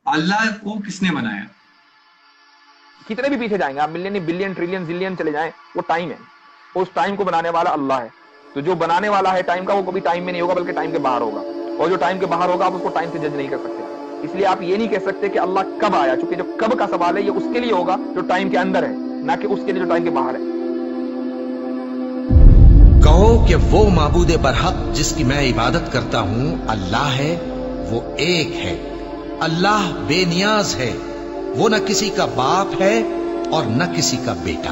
अल्लाह को किसने बनाया? कितने भी पीछे जाएंगे आप, मिलियन बिलियन ट्रिलियन जिलियन चले जाएं, वो टाइम है, उस टाइम को बनाने वाला अल्लाह है। तो जो बनाने वाला है टाइम का, वो कभी टाइम में नहीं होगा बल्कि टाइम के बाहर होगा, और जो टाइम के बाहर होगा आप उसको टाइम से जज नहीं कर सकते। इसलिए आप ये नहीं कह सकते कि अल्लाह कब आया, क्योंकि जो कब का सवाल है ये उसके लिए होगा जो टाइम के अंदर है, ना कि उसके लिए जो टाइम के बाहर है। कहो कि वो माबूद बरहक जिसकी मैं इबादत करता हूं अल्लाह है, वो एक है। अल्लाह बेनियाज है, वो न किसी का बाप है और न किसी का बेटा,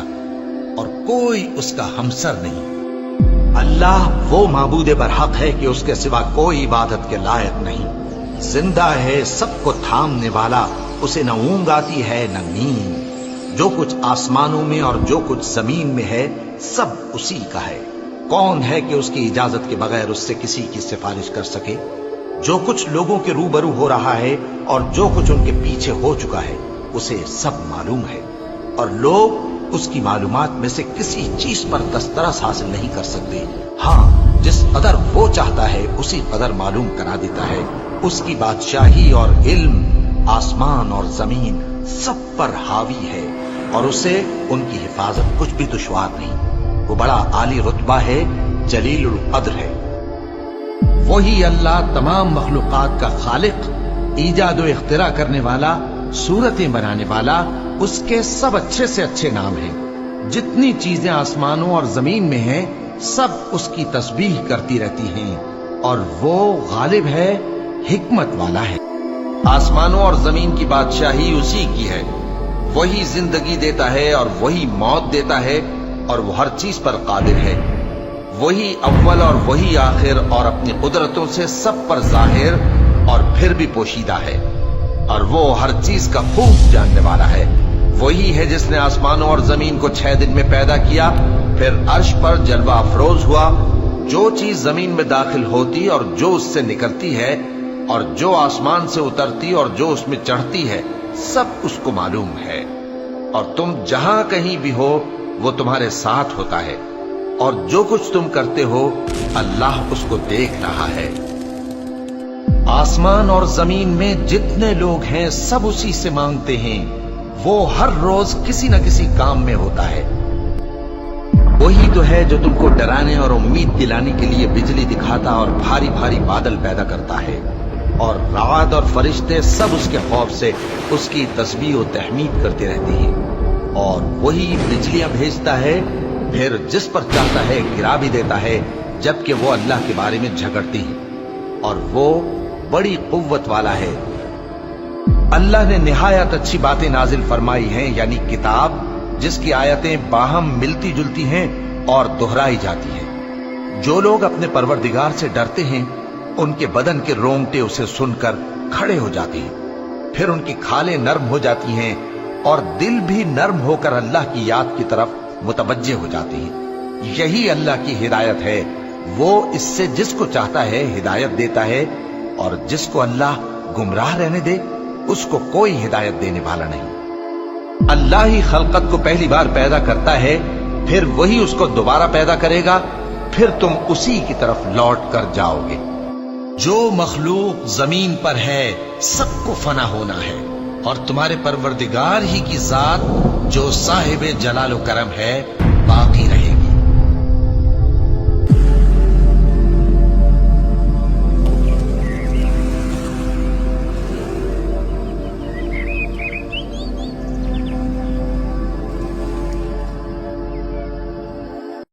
और कोई उसका हमसर नहीं। अल्लाह वो माबूद बरहक है कि उसके सिवा कोई इबादत के लायक नहीं। जिंदा है, सबको थामने वाला, उसे न ऊंघ आती है न नींद। जो कुछ आसमानों में और जो कुछ जमीन में है सब उसी का है। कौन है कि उसकी इजाजत के बगैर उससे किसी की सिफारिश कर सके? जो कुछ लोगों के रूबरू हो रहा है और जो कुछ उनके पीछे हो चुका है उसे सब मालूम है, और लोग उसकी मालूमात में से किसी चीज पर दस्तरस हासिल नहीं कर सकते। हाँ, जिस कदर वो चाहता है उसी कदर मालूम करा देता है। उसकी बादशाही और इल्म आसमान और जमीन सब पर हावी है, और उसे उनकी हिफाजत कुछ भी दुश्वार नहीं। वो बड़ा आली रुतबा है, जलीलुल कद्र है। वही अल्लाह तमाम मखलूकात का खालिक, ईजाद व इख्तिरा करने वाला, सूरतें बनाने वाला। उसके सब अच्छे से अच्छे नाम हैं। जितनी चीजें आसमानों और जमीन में हैं सब उसकी तस्बीह करती रहती हैं, और वो गालिब है, हिकमत वाला है। आसमानों और जमीन की बादशाही उसी की है। वही जिंदगी देता है और वही मौत देता है, और वो हर चीज पर कादिर है। वही अव्वल और वही आखिर, और अपनी कुदरतों से सब पर जाहिर और फिर भी पोशीदा है, और वो हर चीज का खूब जानने वाला है। वही है जिसने आसमानों और जमीन को 6 दिन में पैदा किया, फिर अर्श पर जलवा अफरोज हुआ। जो चीज जमीन में दाखिल होती और जो उससे निकलती है, और जो आसमान से उतरती और जो उसमें चढ़ती है, सब उसको मालूम है। और तुम जहां कहीं भी हो वो तुम्हारे साथ होता है, और जो कुछ तुम करते हो अल्लाह उसको देख रहा है। आसमान और जमीन में जितने लोग हैं सब उसी से मांगते हैं। वो हर रोज किसी न किसी काम में होता है। वही तो है जो तुमको डराने और उम्मीद दिलाने के लिए बिजली दिखाता और भारी भारी बादल पैदा करता है, और रात और फरिश्ते सब उसके खौफ से उसकी तस्बीह और तहमीद करते रहते हैं। और वही बिजलियां भेजता है, फिर जिस पर चाहता है गिरा भी देता है, जबकि वो अल्लाह के बारे में झगड़ती है, और वो बड़ी कुव्वत वाला है। अल्लाह ने निहायत अच्छी बातें नाजिल फरमाई हैं, यानी किताब जिसकी आयतें बाहम मिलती जुलती हैं और दोहराई जाती हैं। जो लोग अपने परवरदिगार से डरते हैं उनके बदन के रोंगटे उसे सुनकर खड़े हो जाते हैं, फिर उनकी खालें नर्म हो जाती हैं और दिल भी नर्म होकर अल्लाह की याद की तरफ मुतवज्जे हो जाते हैं। यही अल्लाह की हिदायत है। वो इससे जिसको चाहता है हिदायत देता है, और जिसको अल्लाह गुमराह रहने दे उसको कोई हिदायत देने वाला नहीं। अल्लाह ही खलकत को पहली बार पैदा करता है, फिर वही उसको दोबारा पैदा करेगा, फिर तुम उसी की तरफ लौट कर जाओगे। जो मखलूक जमीन पर है सबको फना होना है, और तुम्हारे परवरदिगार ही की जात जो साहिब जलाल व करम है बाकी